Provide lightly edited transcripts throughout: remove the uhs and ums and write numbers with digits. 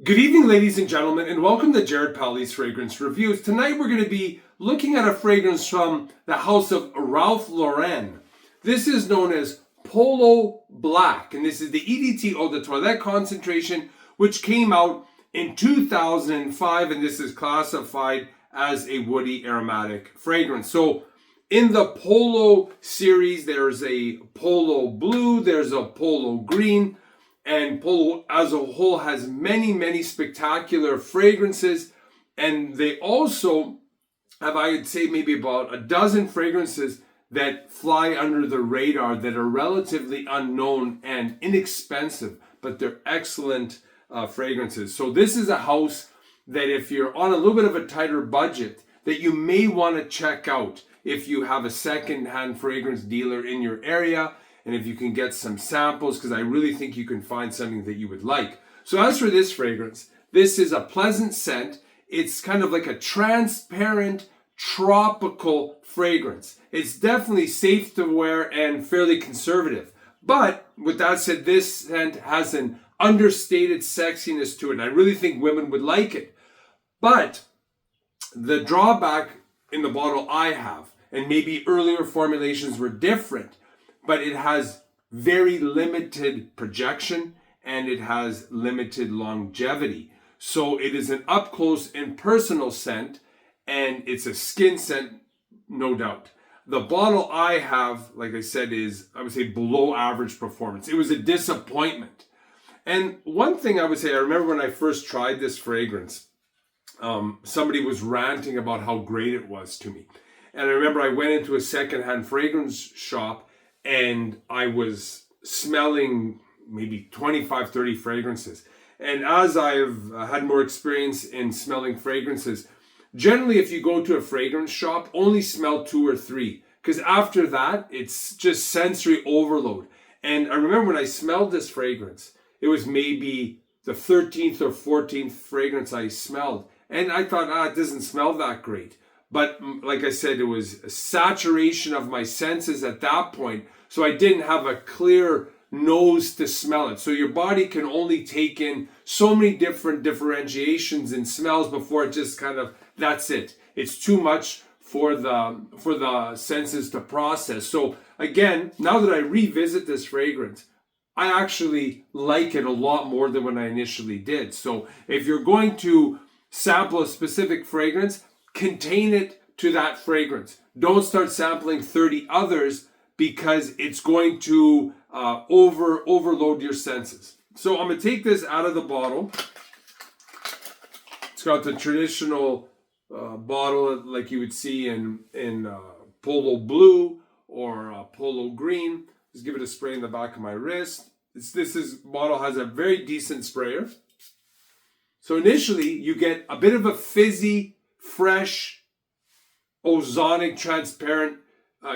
Good evening, ladies and gentlemen, and welcome to Jared Powley's Fragrance Reviews. Tonight we're going to be looking at a fragrance from the house of Ralph Lauren. This is known as Polo Black, and this is the EDT Eau de Toilette concentration, which came out in 2005, and this is classified as a woody aromatic fragrance. So in the Polo series, there's a Polo Blue, there's a Polo Green, and Polo as a whole has many spectacular fragrances. And they also have, I would say, maybe about a dozen fragrances that fly under the radar that are relatively unknown and inexpensive, but they're excellent fragrances. So this is a house that if you're on a little bit of a tighter budget, that you may want to check out if you have a second-hand fragrance dealer in your area, and if you can get some samples, because I really think you can find something that you would like. So as for this fragrance, this is a pleasant scent. It's kind of like a transparent, tropical fragrance. It's definitely safe to wear and fairly conservative. But with that said, this scent has an understated sexiness to it, and I really think women would like it. But the drawback in the bottle I have, and maybe earlier formulations were different, but it has very limited projection and it has limited longevity. So it is an up close and personal scent, and it's a skin scent, no doubt. The bottle I have, like I said, is, I would say, below average performance. It was a disappointment. And one thing I would say, I remember when I first tried this fragrance, somebody was ranting about how great it was to me. And I remember I went into a secondhand fragrance shop and I was smelling maybe 25, 30 fragrances. And as I've had more experience in smelling fragrances, generally if you go to a fragrance shop, only smell 2 or 3. Because after that, it's just sensory overload. And I remember when I smelled this fragrance, it was maybe the 13th or 14th fragrance I smelled. And I thought, it doesn't smell that great. But like I said, it was a saturation of my senses at that point. So I didn't have a clear nose to smell it. So your body can only take in so many different differentiations in smells before it just kind of, that's it. It's too much for the senses to process. So again, now that I revisit this fragrance, I actually like it a lot more than when I initially did. So if you're going to sample a specific fragrance, contain it to that fragrance. Don't start sampling 30 others because it's going to overload your senses. So I'm going to take this out of the bottle. It's got the traditional bottle like you would see in Polo Blue or Polo Green. Just give it a spray in the back of my wrist. This bottle has a very decent sprayer. So initially you get a bit of a fizzy, fresh, ozonic, transparent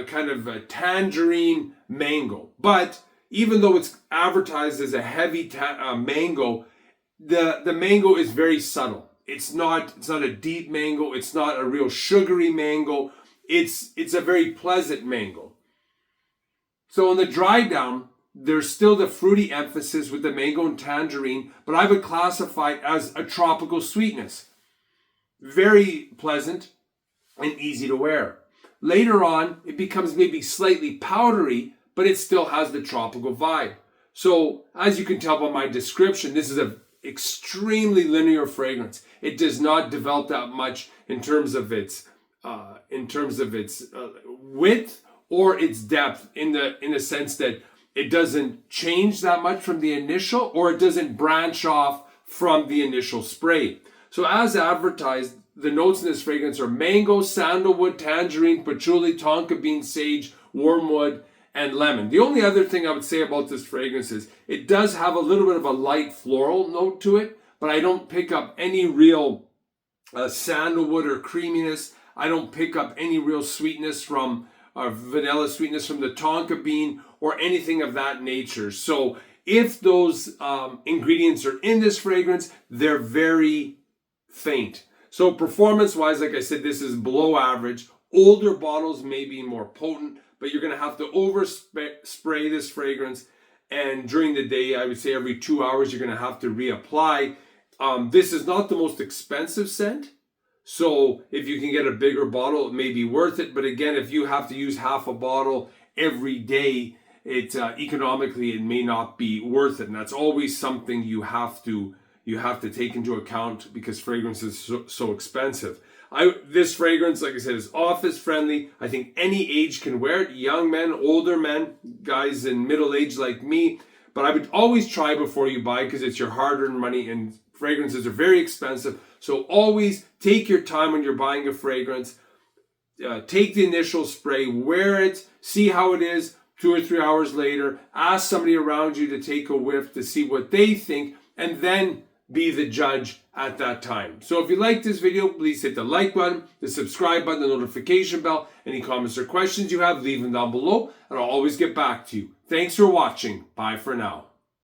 kind of a tangerine mango. But even though it's advertised as a heavy mango, the mango is very subtle. It's not a deep mango. It's not a real sugary mango. It's a very pleasant mango. So on the dry down, there's still the fruity emphasis with the mango and tangerine, but I would classify it as a tropical sweetness. Very pleasant and easy to wear. Later on, it becomes maybe slightly powdery, but it still has the tropical vibe. So as you can tell by my description, this is an extremely linear fragrance. It does not develop that much in terms of its width or its depth, in the sense that it doesn't change that much from the initial, or it doesn't branch off from the initial spray. So as advertised, the notes in this fragrance are mango, sandalwood, tangerine, patchouli, tonka bean, sage, wormwood, and lemon. The only other thing I would say about this fragrance is it does have a little bit of a light floral note to it, but I don't pick up any real sandalwood or creaminess. I don't pick up any real sweetness from vanilla sweetness from the tonka bean or anything of that nature. So if those ingredients are in this fragrance, they're very faint. So performance-wise, like I said, this is below average. Older bottles may be more potent, but you're going to have to overspray this fragrance. And during the day, I would say every 2 hours, you're going to have to reapply. This is not the most expensive scent. So if you can get a bigger bottle, it may be worth it. But again, if you have to use half a bottle every day, economically it may not be worth it. And that's always something you have to take into account because fragrance is so expensive. This fragrance, like I said, is office friendly. I think any age can wear it. Young men, older men, guys in middle age like me. But I would always try before you buy because it's your hard-earned money, and fragrances are very expensive. So always take your time when you're buying a fragrance. Take the initial spray, wear it, see how it is 2 or 3 hours later. Ask somebody around you to take a whiff to see what they think, and then be the judge at that time. So if you like this video, please hit the like button, the subscribe button, the notification bell. Any comments or questions you have, leave them down below, and I'll always get back to you. Thanks for watching. Bye for now.